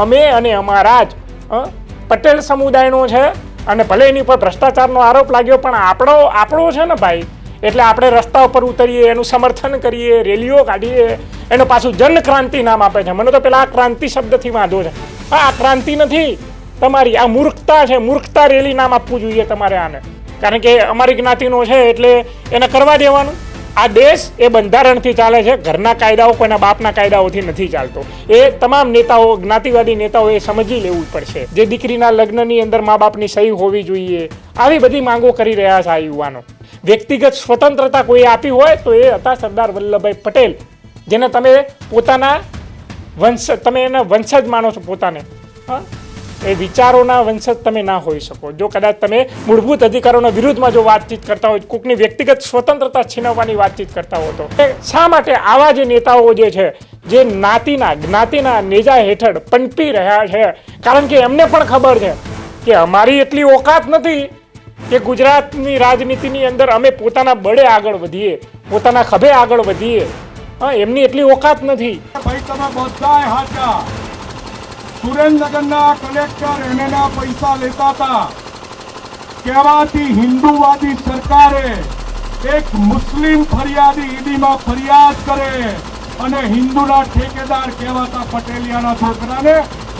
અમે અને અમારા જ પટેલ સમુદાયનો છે અને ભલે એની પર ભ્રષ્ટાચારનો આરોપ લાગ્યો પણ આપણો છે ને ભાઈ, એટલે આપણે રસ્તા ઉપર ઉતરીએ, એનું સમર્થન કરીએ, રેલીઓ કાઢીએ, એનો પાછું જનક્રાંતિ નામ આપે છે. મને તો પેલા આ ક્રાંતિ શબ્દથી વાંધો છે. આ ક્રાંતિ નથી તમારી, આ મૂર્ખતા છે. મૂર્ખતા રેલી નામ આપવું જોઈએ તમારે આને, કારણ કે અમારી જ્ઞાતિનો છે એટલે એને કરવા દેવાનું. આ દેશ એ બંધારણથી ચાલે છે, ઘરના કાયદાઓ કોઈના બાપના કાયદાઓથી નથી ચાલતો. એ તમામ નેતાઓ, જ્ઞાતિવાદી નેતાઓ એ સમજી લેવું પડશે. જે દીકરીના લગ્નની અંદર મા બાપની સહી હોવી જોઈએ, આવી બધી માંગો કરી રહ્યા છે આ યુવાનો. વ્યક્તિગત સ્વતંત્રતા કોઈ આપી હોય તો એ હતા સરદાર વલ્લભભાઈ પટેલ, જેને તમે પોતાના તમે એના વંશજ માનો છો પોતાને. એ વિચારોના વંશજ તમે ના હોઈ શકો જો કદાચ તમે મૂળભૂત અધિકારોના વિરુદ્ધમાં જો વાતચીત કરતા હોય, કોઈકની વ્યક્તિગત સ્વતંત્રતા છીનવવાની વાતચીત કરતા હો તો શા માટે આવા જે નેતાઓ જે છે, જે જ્ઞાતિના નેજા હેઠળ પનપી રહ્યા છે? કારણ કે એમને પણ ખબર છે કે અમારી એટલી ઓકાત નથી કે ગુજરાતની રાજનીતિની અંદર અમે પોતાના બળે આગળ વધીએ, પોતાના ખભે આગળ વધીએ. એમની એટલી ઓકાત નથી. ભાઈ તમે બધાય હાચા. સુરેન્દ્રનગરના કલેક્ટર એના પૈસા લેતા હતા. કહેવાતી હિન્દુવાદી સરકારે એક મુસ્લિમ ફરિયાદી ઈડીમાં ફરિયાદ કરે અને હિન્દુના ઠેકેદાર કહેવાતા પટેલિયાના છોકરાને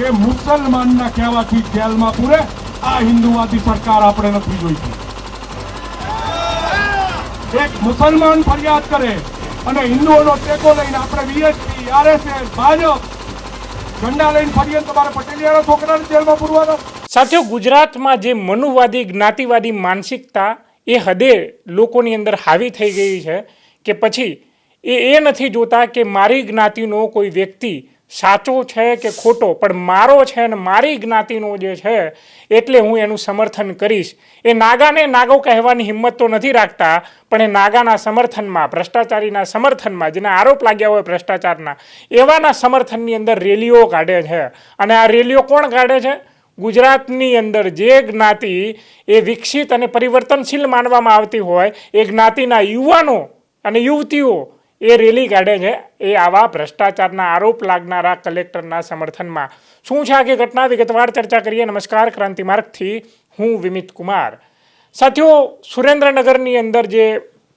એ મુસલમાનના કહેવાથી જેલમાં પૂરે. આ હિન્દુવાદી સરકાર આપણે નથી જોઈતી. એક મુસલમાન ફરિયાદ કરે અને હિન્દુઓનો ટેકો લઈને આપણે વીએસપી, આરએસએસ, ભાજપ ઝંડા લઈને ફરીએ તમારે પટેલિયાના છોકરાને જેલમાં પૂરવાના. સાથીઓ, ગુજરાતમાં જે મનુવાદી જ્ઞાતિવાદી માનસિકતા એ હદે લોકોની અંદર હાવી થઈ ગઈ છે કે પછી એ નથી જોતા કે મારી જ્ઞાતિનો કોઈ વ્યક્તિ સાચો છે કે ખોટો, પણ મારો છે ને મારી જ્ઞાતિનો જે છે એટલે હું એનું સમર્થન કરીશ. એ નાગાને નાગો કહેવાની હિંમત તો નથી રાખતા, પણ એ નાગાના સમર્થનમાં, ભ્રષ્ટાચારીના સમર્થનમાં, જેના આરોપ લાગ્યા હોય ભ્રષ્ટાચારના, એવાના સમર્થનની અંદર રેલીઓ કાઢે છે. અને આ રેલીઓ કોણ કાઢે છે? ગુજરાતની અંદર જે જ્ઞાતિ એ વિકસિત અને પરિવર્તનશીલ માનવામાં આવતી હોય એ જ્ઞાતિના યુવાનો અને યુવતીઓ એ રેલી કાઢે છે. એ આવા ભ્રષ્ટાચારના આરોપ લાગનારા કલેક્ટરના સમર્થનમાં. શું છે આખી ઘટના? વિગતવાર ચર્ચા કરીએ. નમસ્કાર, ક્રાંતિ માર્ગથી હું વિમિત કુમાર. સાથીઓ, સુરેન્દ્રનગરની અંદર જે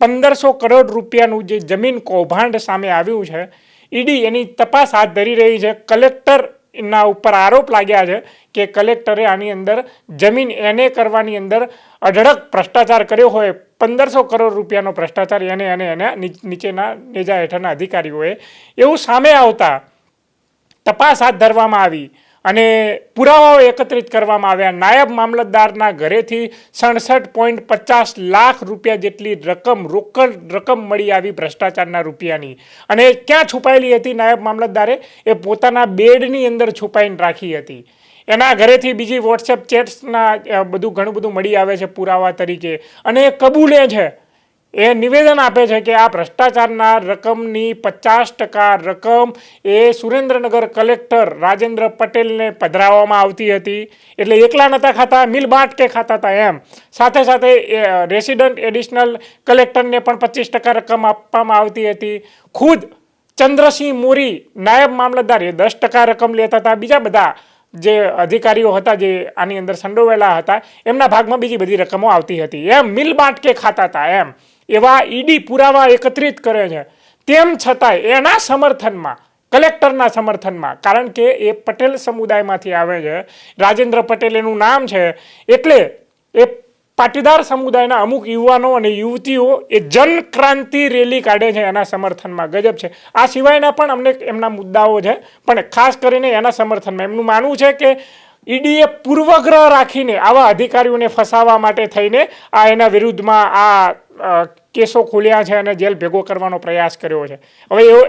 1500 કરોડ રૂપિયાનું જે જમીન કૌભાંડ સામે આવ્યું છે, ઈડી એની તપાસ હાથ ધરી રહી છે. કલેક્ટરના ઉપર આરોપ લાગ્યા છે કે કલેક્ટરે આની અંદર જમીન એને કરવાની અંદર અઢળક ભ્રષ્ટાચાર કર્યો હોય. 1500 કરોડ રૂપિયાનો ભ્રષ્ટાચાર એને નીચેના નેજા હેઠળના અધિકારીઓએ, એવું સામે આવતા તપાસ હાથ ધરવામાં આવી અને પુરાવાઓ એકત્રિત કરવામાં આવ્યા. નાયબ મામલતદારના ઘરેથી 67.50 લાખ રૂપિયા જેટલી રોકડ રકમ મળી આવી ભ્રષ્ટાચારના રૂપિયાની. અને ક્યાં છુપાયેલી હતી નાયબ મામલતદારે? એ પોતાના બેડની અંદર છુપાઈને રાખી હતી. એના ઘરેથી બીજી વોટ્સએપ ચેટ્સના ઘણું બધું મળી આવે છે પુરાવા તરીકે. અને એ કબૂલે છે, એ નિવેદન આપે છે કે આ ભ્રષ્ટાચારના રકમની 50% રકમ એ સુરેન્દ્રનગર કલેક્ટર રાજેન્દ્ર પટેલને પધરાવવામાં આવતી હતી. એટલે એકલા નહોતા ખાતા, મિલ બાંટ કે ખાતા હતા એમ. સાથે સાથે રેસિડન્ટ એડિશનલ કલેક્ટરને પણ 25% રકમ આપવામાં આવતી હતી. ખુદ ચંદ્રસિંહ મોરી નાયબ મામલતદાર એ 10% રકમ લેતા હતા. બીજા બધા જે અધિકારીઓ હતા જે આની અંદર સંડોવાયેલા હતા એમના ભાગમાં બીજી બધી રકમો આવતી હતી. એમ મિલ બાંટ કે ખાતા હતા એમ. એવા ઈડી પુરાવા એકત્રિત કરે છે. તેમ છતાંય એના સમર્થનમાં, કલેક્ટરના સમર્થનમાં, કારણ કે એ પટેલ સમુદાયમાંથી આવે છે, રાજેન્દ્ર પટેલ એનું નામ છે, એટલે એ પાટીદાર સમુદાયના અમુક યુવાનો અને યુવતીઓ એ જનક્રાંતિ રેલી કાઢે છે એના સમર્થનમાં. ગજબ છે. આ સિવાયના પણ અમને એમના મુદ્દાઓ છે, પણ ખાસ કરીને એના સમર્થનમાં એમનું માનવું છે કે ઈડીએ પૂર્વગ્રહ રાખીને આવા અધિકારીઓને ફસાવવા માટે થઈને આ એના વિરુદ્ધમાં આ કેસો ખોલ્યા છે અને જેલ ભેગો કરવાનો પ્રયાસ કર્યો છે. હવે એવો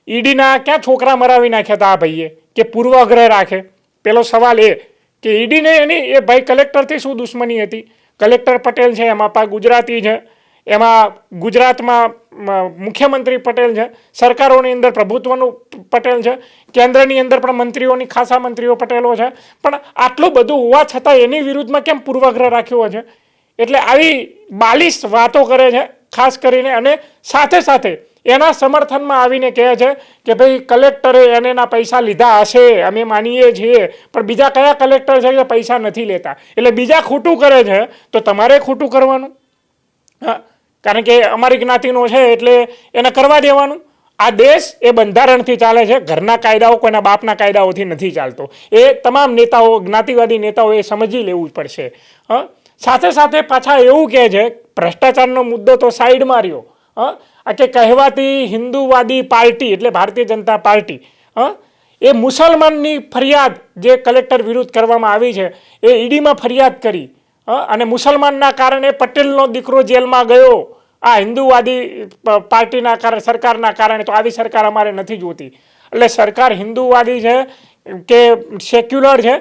ઈડીના ક્યાં છોકરા મરાવી નાખ્યા હતા આ ભાઈએ કે પૂર્વગ્રહ રાખે? પેલો સવાલ એ કે ઈડીને એની એ ભાઈ કલેક્ટરથી શું દુશ્મની હતી? કલેક્ટર પટેલ છે, એમાં પા ગુજરાતી છે, એમાં ગુજરાતમાં મુખ્યમંત્રી પટેલ છે, સરકારોની અંદર પ્રભુત્વનું પટેલ છે, કેન્દ્રની અંદર પણ મંત્રીઓની ખાસા મંત્રીઓ પટેલો છે. પણ આટલું બધું હોવા છતાં એની વિરુદ્ધમાં કેમ પૂર્વગ્રહ રાખ્યો છે? એટલે આવી બાલિશ વાતો કરે છે ખાસ કરીને. અને સાથે સાથે એના સમર્થનમાં આવીને કહે છે કે ભાઈ કલેક્ટરે એના પૈસા લીધા હશે, અમે માનીએ છીએ, પણ બીજા કયા કલેક્ટર છે કે પૈસા નથી લેતા, એટલે બીજા ખોટું કરે છે તો તમારે ખોટું કરવાનું. હા, કારણ કે અમારી જ્ઞાતિનો છે એટલે એને કરવા દેવાનું. આ દેશ એ બંધારણથી ચાલે છે, ઘરના કાયદાઓ કોઈના બાપના કાયદાઓથી નથી ચાલતો. એ તમામ નેતાઓ, જ્ઞાતિવાદી નેતાઓ એ સમજી લેવું જ પડશે. હા, સાથે સાથે પાછા એવું કહે છે ભ્રષ્ટાચારનો મુદ્દો તો સાઈડમાં રહ્યો. હા, આ કે કહેવાતી હિન્દુવાદી પાર્ટી એટલે ભારતીય જનતા પાર્ટી, હા, એ મુસલમાનની ફરિયાદ જે કલેક્ટર વિરુદ્ધ કરવામાં આવી છે એ ઈડીમાં ફરિયાદ કરી, અને મુસલમાનના કારણે પટેલનો દીકરો જેલમાં ગયો. આ હિન્દુવાદી પાર્ટીના કારણે, સરકારના કારણે. તો આવી સરકાર અમારે નથી જોતી. એટલે સરકાર હિન્દુવાદી છે કે સેક્યુલર છે,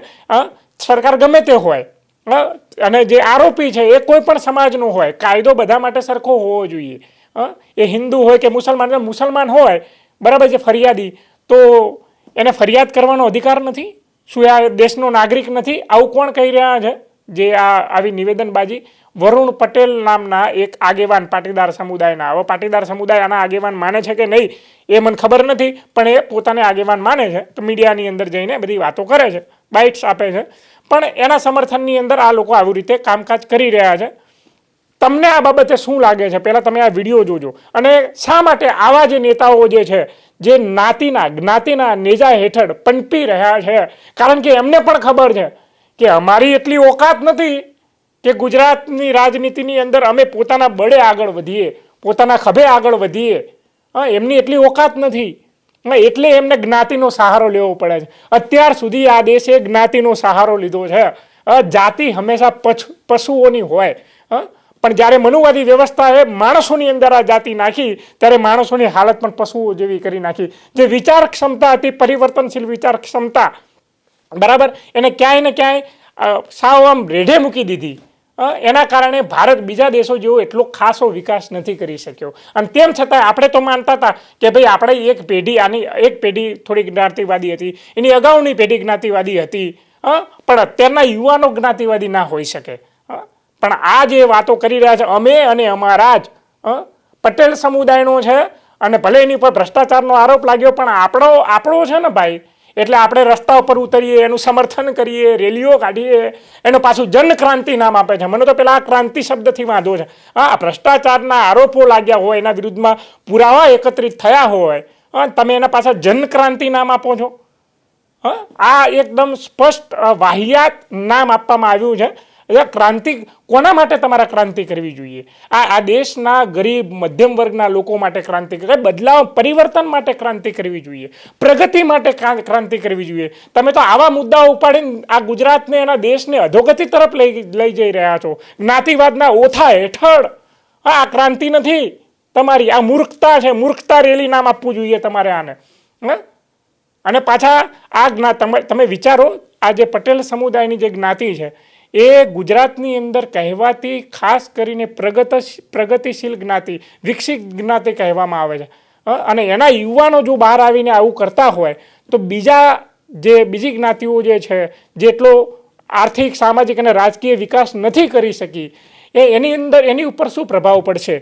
સરકાર ગમે તે હોય, અને જે આરોપી છે એ કોઈ પણ સમાજનો હોય, કાયદો બધા માટે સરખો હોવો જોઈએ. એ હિન્દુ હોય કે મુસલમાન હોય, બરાબર છે, ફરિયાદી, તો એને ફરિયાદ કરવાનો અધિકાર નથી? શું આ દેશનો નાગરિક નથી? આવું કોણ કહી રહ્યા છે જે આવી નિવેદનબાજી? વરુણ પટેલ નામના એક આગેવાન પાટીદાર સમુદાયના. હવે પાટીદાર સમુદાય આના આગેવાન માને છે કે નહીં એ મને ખબર નથી, પણ એ પોતાને આગેવાન માને છે, તો મીડિયાની અંદર જઈને બધી વાતો કરે છે, બાઇટ્સ આપે છે, પણ એના સમર્થનની અંદર આ લોકો આવી રીતે કામકાજ કરી રહ્યા છે. તમને આ બાબતે શું લાગે છે? પહેલાં તમે આ વિડીયો જોજો. અને શા માટે આવા જે નેતાઓ જે છે જે જ્ઞાતિના નેજા હેઠળ પનપી રહ્યા છે? કારણ કે એમને પણ ખબર છે કે અમારી એટલી ઓકાત નથી કે ગુજરાતની રાજનીતિની અંદર અમે પોતાના બળે આગળ વધીએ, પોતાના ખભે આગળ વધીએ. એમની એટલી ઓકાત નથી, એટલે એમને જ્ઞાતિનો સહારો લેવો પડે છે. અત્યાર સુધી આ દેશે જ્ઞાતિનો સહારો લીધો છે. જાતિ હંમેશા પશુઓની હોય, પણ જ્યારે મનુવાદી વ્યવસ્થાએ માણસોની અંદર આ જાતિ નાખી ત્યારે માણસોની હાલત પણ પશુઓ જેવી કરી નાખી. જે વિચાર ક્ષમતા હતી, પરિવર્તનશીલ વિચાર ક્ષમતા, બરાબર, એને ક્યાંય ને ક્યાંય સાવ આમ રેઢે મૂકી દીધી. એના કારણે ભારત બીજા દેશો જેવો એટલો ખાસો વિકાસ નથી કરી શક્યો. અને તેમ છતાં આપણે તો માનતા હતા કે ભાઈ આપણે એક પેઢી થોડી જ્ઞાતિવાદી હતી, એની અગાઉની પેઢી જ્ઞાતિવાદી હતી, પણ અત્યારના યુવાનો જ્ઞાતિવાદી ના હોઈ શકે. પણ આ જે વાતો કરી રહ્યા છે અમે અને અમારા જ પટેલ સમુદાયનો છે, અને ભલે એની પર ભ્રષ્ટાચારનો આરોપ લાગ્યો, પણ આપણો છે ને ભાઈ, એટલે આપણે રસ્તા ઉપર ઉતરીએ, એનું સમર્થન કરીએ, રેલીઓ કાઢીએ, એનું પાછું જનક્રાંતિ નામ આપે છે. મને તો પેલા આ ક્રાંતિ શબ્દથી વાંધો છે. હા, ભ્રષ્ટાચારના આરોપો લાગ્યા હોય, એના વિરુદ્ધમાં પુરાવા એકત્રિત થયા હોય, તમે એના પાછળ જનક્રાંતિ નામ આપો છો. આ એકદમ સ્પષ્ટ વાહિયાત નામ આપવામાં આવ્યું છે. ક્રાંતિ કોના માટે તમારે ક્રાંતિ કરવી જોઈએ? આ દેશના ગરીબ મધ્યમ વર્ગના લોકો માટે ક્રાંતિ, બદલાવ પરિવર્તન માટે ક્રાંતિ કરવી જોઈએ, પ્રગતિ માટે ક્રાંતિ કરવી જોઈએ. તમે તો આવા મુદ્દાઓ ઉપાડીને આ ગુજરાતને, એના દેશને અધોગતિ તરફ લઈ જઈ રહ્યા છો, જ્ઞાતિવાદના ઓથા હેઠળ. આ ક્રાંતિ નથી તમારી, આ મૂર્ખતા છે. મૂર્ખતા રેલી નામ આપવું જોઈએ તમારે આને. અને પાછા તમે વિચારો, આ જે પટેલ સમુદાયની જે જ્ઞાતિ છે એ ગુજરાતની અંદર કહેવાતી ખાસ કરીને પ્રગતિશીલ જ્ઞાતિ, વિકસિત જ્ઞાતિ કહેવામાં આવે છે. અને એના યુવાનો જો બહાર આવીને આવું કરતા હોય તો બીજી જ્ઞાતિઓ જે છે, જેટલો આર્થિક, સામાજિક અને રાજકીય વિકાસ નથી કરી શકી, એની ઉપર શું પ્રભાવ પડશે?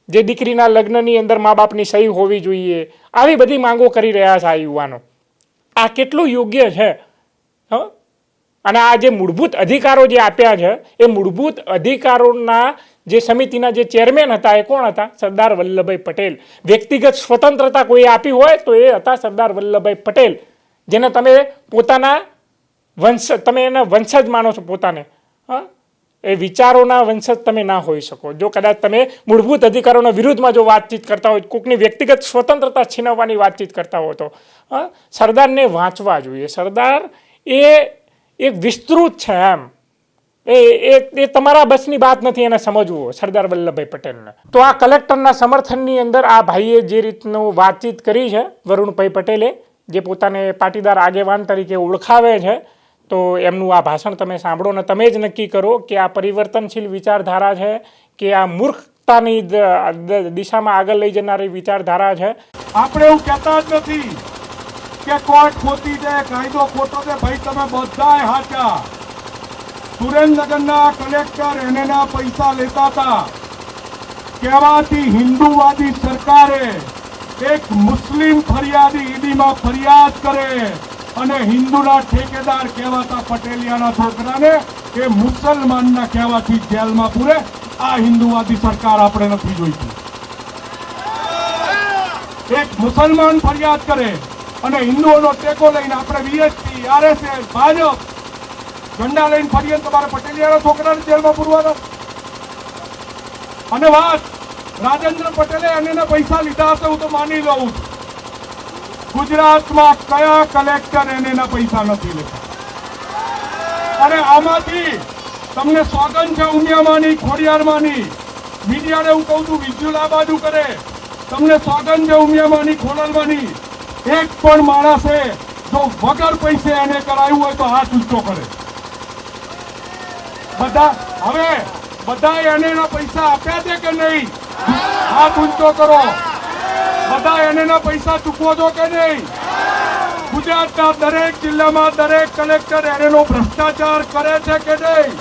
જે દીકરીના લગ્નની અંદર મા બાપની સહી હોવી જોઈએ, આવી બધી માંગો કરી રહ્યા છે આ યુવાનો. આ કેટલું યોગ્ય છે? અને આ જે મૂળભૂત અધિકારો જે આપ્યા છે, એ મૂળભૂત અધિકારોના જે સમિતિના જે ચેરમેન હતા એ કોણ હતા? સરદાર વલ્લભભાઈ પટેલ. વ્યક્તિગત સ્વતંત્રતા કોઈ આપી હોય તો એ હતા સરદાર વલ્લભભાઈ પટેલ, જેને તમે પોતાના તમે એના વંશજ માનો છો પોતાને. એ વિચારોના વંશજ તમે ના હોઈ શકો જો કદાચ તમે મૂળભૂત અધિકારોના વિરુદ્ધમાં જો વાતચીત કરતા હોય, કોઈકની વ્યક્તિગત સ્વતંત્રતા છીનવવાની વાતચીત કરતા હો તો સરદારને વાંચવા જોઈએ. સરદાર એ એક વિસ્તૃત છે, એમ એ તમારા બસની વાત નથી એને સમજવું, સરદાર વલ્લભભાઈ પટેલને. તો આ કલેક્ટરના સમર્થનની અંદર આ ભાઈએ જે રીતનું વાતચીત કરી છે, વરુણભાઈ પટેલે, જે પોતાને પાટીદાર આગેવાન તરીકે ઓળખાવે છે, તો એમનું આ ભાષણ તમે સાંભળો ને તમે જ નક્કી કરો કે આ પરિવર્તનશીલ વિચારધારા છે કે આ મૂર્ખતાની દિશામાં આગળ લઈ જનારી વિચારધારા છે. આપણે એવું કહેતા જ નથી કે કોર્ટ ખોટી છે, કાયદો ખોટો છે. ભાઈ તમે બધાય હાચા. સુરેન્દ્રનગરના કલેક્ટર એના પૈસા લેતા હતા, કહેવાતી હિન્દુવાદી સરકારે એક મુસ્લિમ ફરિયાદી ઈડીમાં ફરિયાદ કરે અને હિન્દુના ઠેકેદાર કહેવાતા પટેલિયાના છોકરાને એ મુસલમાનના કહેવાથી જેલમાં પૂરે. આ હિન્દુવાદી સરકાર આપણે નથી જોઈતી. એક મુસલમાન ફરિયાદ કરે અને હિન્દુઓનો ટેકો લઈને આપણે વીએસપી, આરએસએસ, ભાજપ ઝંડા લઈને ફરીએ તમારે પટેલિયાના છોકરાને જેલમાં પૂરવાનો. અને વાત રાજેન્દ્ર પટેલે એના પૈસા લીધા હશે હું તો માની લઉં છું. ગુજરાતમાં કયા કલેક્ટર એના પૈસા નથી લેતા? અને આમાંથી તમને સોગન છે ઉમિયામાંની, ખોડિયારમાંની, મીડિયાને હું કહું છું વિઝ્યુઅલ આ બાજુ કરે. તમને સોગન છે ઉમિયામાંની, ખોડલમાંની, એક પણ માણસે જો વગર પૈસે એને કરાયું હોય તો હાથ ઊંચો કરે. બધા એના પૈસા આપ્યા છે કે નહીં? હાથ ઊંચો કરો. બધા એના પૈસા ચૂકવો છો કે નહીં? ગુજરાતના દરેક જિલ્લામાં દરેક કલેક્ટર એનો ભ્રષ્ટાચાર કરે છે કે નહીં?